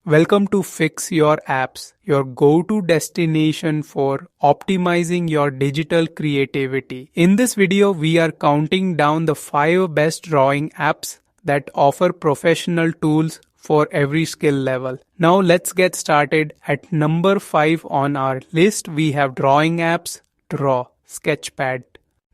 Welcome to Fix Your Apps, your go-to destination for optimizing your digital creativity. In this video, we are counting down the 5 best drawing apps that offer professional tools for every skill level. Now let's get started. At number 5 on our list, we have drawing apps, Sketchpad.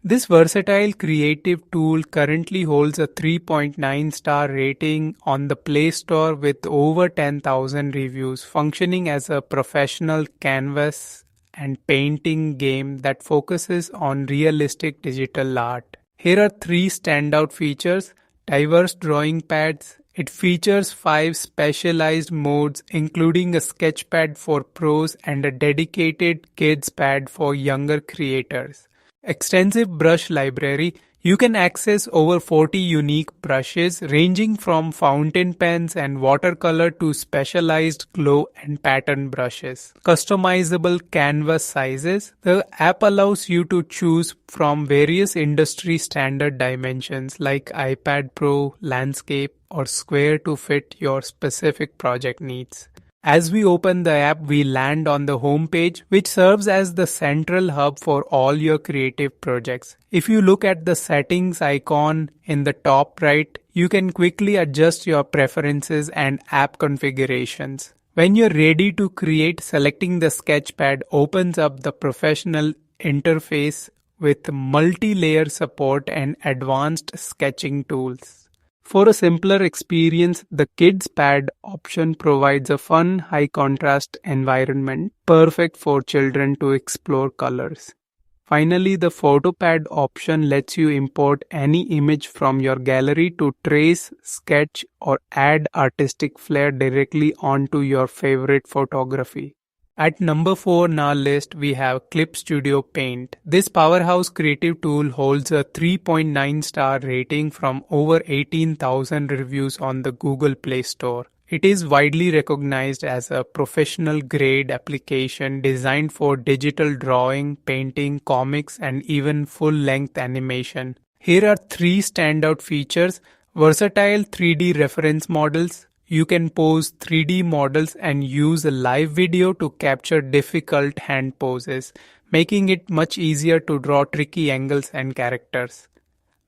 This versatile creative tool currently holds a 3.9 star rating on the Play Store with over 10,000 reviews, functioning as a professional canvas and painting game that focuses on realistic digital art. Here are 3 standout features: diverse drawing pads. It features 5 specialized modes, including a Sketchpad for pros and a dedicated kids pad for younger creators. Extensive brush library. You can access over 40 unique brushes ranging from fountain pens and watercolor to specialized glow and pattern brushes. Customizable canvas sizes. The app allows you to choose from various industry standard dimensions like iPad Pro, landscape, or square to fit your specific project needs. As we open the app, we land on the home page, which serves as the central hub for all your creative projects. If you look at the settings icon in the top right, you can quickly adjust your preferences and app configurations. When you're ready to create, selecting the Sketchpad opens up the professional interface with multi-layer support and advanced sketching tools. For a simpler experience, the Kids Pad option provides a fun, high-contrast environment, perfect for children to explore colors. Finally, the Photo Pad option lets you import any image from your gallery to trace, sketch, or add artistic flair directly onto your favorite photography. At number 4 on our list, we have Clip Studio Paint. This powerhouse creative tool holds a 3.9 star rating from over 18,000 reviews on the Google Play Store. It is widely recognized as a professional grade application designed for digital drawing, painting, comics, and even full-length animation. Here are 3 standout features: versatile 3D reference models. You can pose 3D models and use a live video to capture difficult hand poses, making it much easier to draw tricky angles and characters.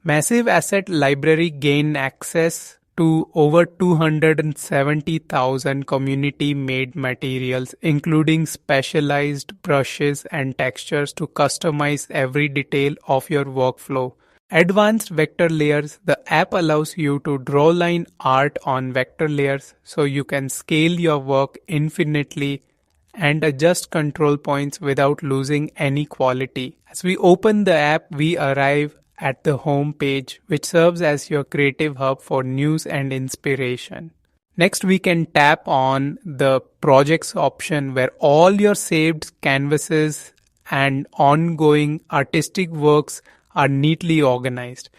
Massive asset library. Gain access to over 270,000 community-made materials, including specialized brushes and textures to customize every detail of your workflow. Advanced vector layers. The app allows you to draw line art on vector layers so you can scale your work infinitely and adjust control points without losing any quality. As we open the app, we arrive at the home page, which serves as your creative hub for news and inspiration. Next, we can tap on the projects option where all your saved canvases and ongoing artistic works are neatly organized.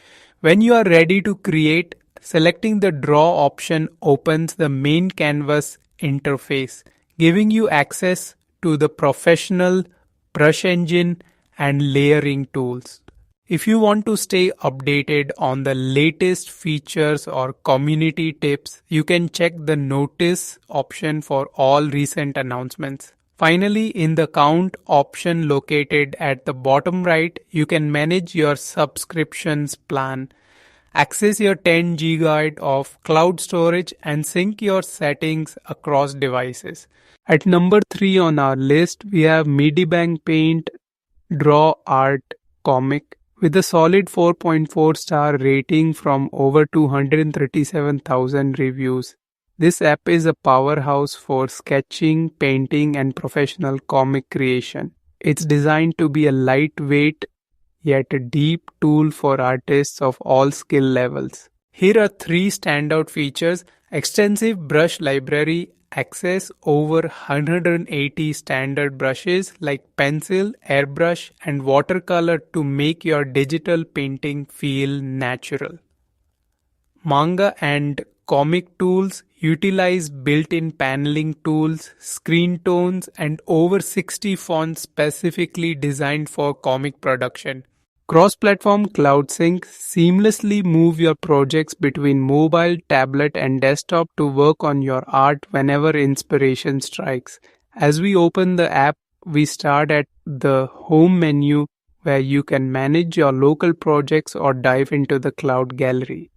When you are ready to create, selecting the draw option opens the main canvas interface, giving you access to the professional brush engine and layering tools. If you want to stay updated on the latest features or community tips, you can check the notice option for all recent announcements. Finally, in the count option located at the bottom right, you can manage your subscriptions plan, access your 10 GB of cloud storage, and sync your settings across devices. At number 3 on our list, we have Medibang Paint Draw Art Comic. With a solid 4.4 star rating from over 237,000 reviews. This app is a powerhouse for sketching, painting, and professional comic creation. It's designed to be a lightweight yet a deep tool for artists of all skill levels. Here are 3 standout features: extensive brush library, access over 180 standard brushes like pencil, airbrush, and watercolor to make your digital painting feel natural. Manga and comic tools utilize built-in paneling tools, screen tones, and over 60 fonts specifically designed for comic production. Cross-platform cloud sync seamlessly move your projects between mobile, tablet, and desktop to work on your art whenever inspiration strikes. As we open the app, we start at the home menu where you can manage your local projects or dive into the cloud gallery.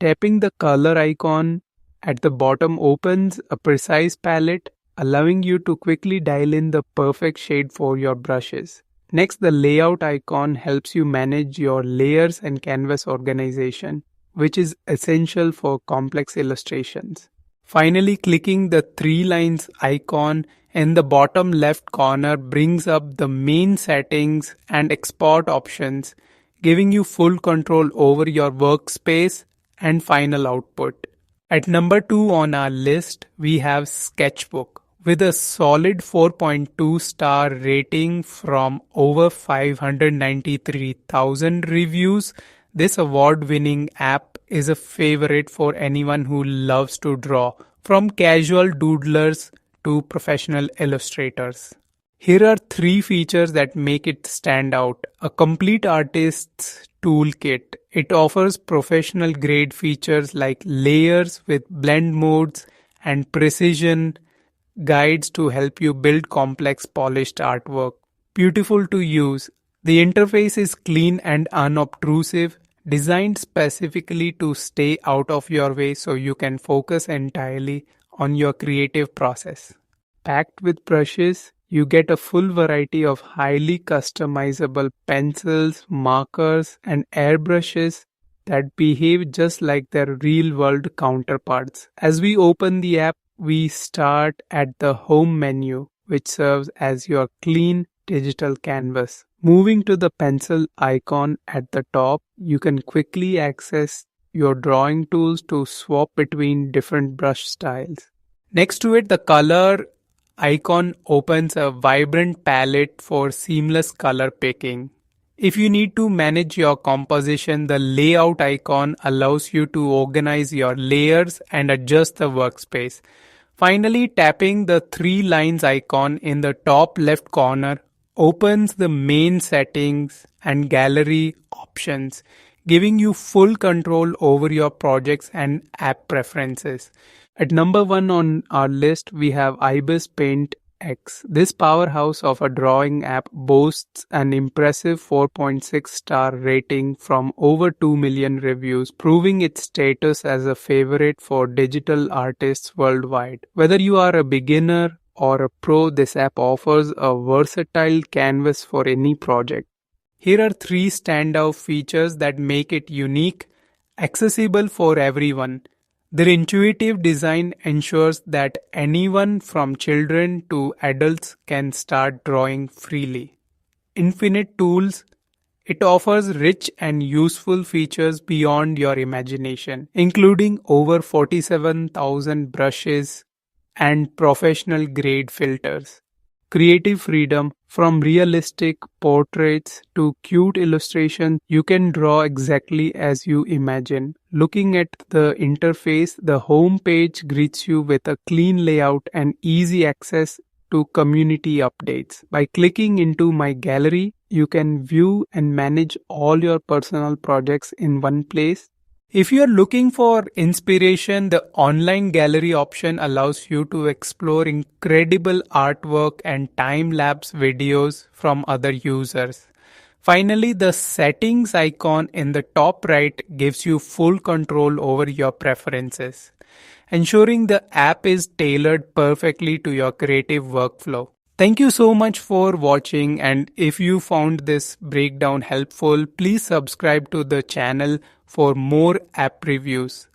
Tapping the color icon at the bottom opens a precise palette, allowing you to quickly dial in the perfect shade for your brushes. Next, the layout icon helps you manage your layers and canvas organization, which is essential for complex illustrations. Finally, clicking the three lines icon in the bottom left corner brings up the main settings and export options, giving you full control over your workspace and final output. At number 2 on our list, we have Sketchbook. With a solid 4.2 star rating from over 593,000 reviews, this award-winning app is a favorite for anyone who loves to draw, from casual doodlers to professional illustrators. Here are 3 features that make it stand out. A complete artist's toolkit. It offers professional grade features like layers with blend modes and precision guides to help you build complex polished artwork. Beautiful to use. The interface is clean and unobtrusive, designed specifically to stay out of your way so you can focus entirely on your creative process. Packed with brushes, you get a full variety of highly customizable pencils, markers, and airbrushes that behave just like their real-world counterparts. As we open the app, we start at the home menu, which serves as your clean digital canvas. Moving to the pencil icon at the top, you can quickly access your drawing tools to swap between different brush styles. Next to it, the color icon opens a vibrant palette for seamless color picking. If you need to manage your composition, the layout icon allows you to organize your layers and adjust the workspace. Finally, tapping the 3 lines icon in the top left corner opens the main settings and gallery options, giving you full control over your projects and app preferences. At number 1 on our list, we have Ibis Paint X. This powerhouse of a drawing app boasts an impressive 4.6 star rating from over 2 million reviews, proving its status as a favorite for digital artists worldwide. Whether you are a beginner or a pro, this app offers a versatile canvas for any project. Here are 3 standout features that make it unique, accessible for everyone. Their intuitive design ensures that anyone from children to adults can start drawing freely. Infinite tools. It offers rich and useful features beyond your imagination, including over 47,000 brushes and professional grade filters. Creative freedom. From realistic portraits to cute illustrations, you can draw exactly as you imagine. Looking at the interface, the home page greets you with a clean layout and easy access to community updates. By clicking into My Gallery, you can view and manage all your personal projects in one place. If you are looking for inspiration, the online gallery option allows you to explore incredible artwork and time-lapse videos from other users. Finally, the settings icon in the top right gives you full control over your preferences, ensuring the app is tailored perfectly to your creative workflow. Thank you so much for watching, and if you found this breakdown helpful, please subscribe to the channel for more app reviews.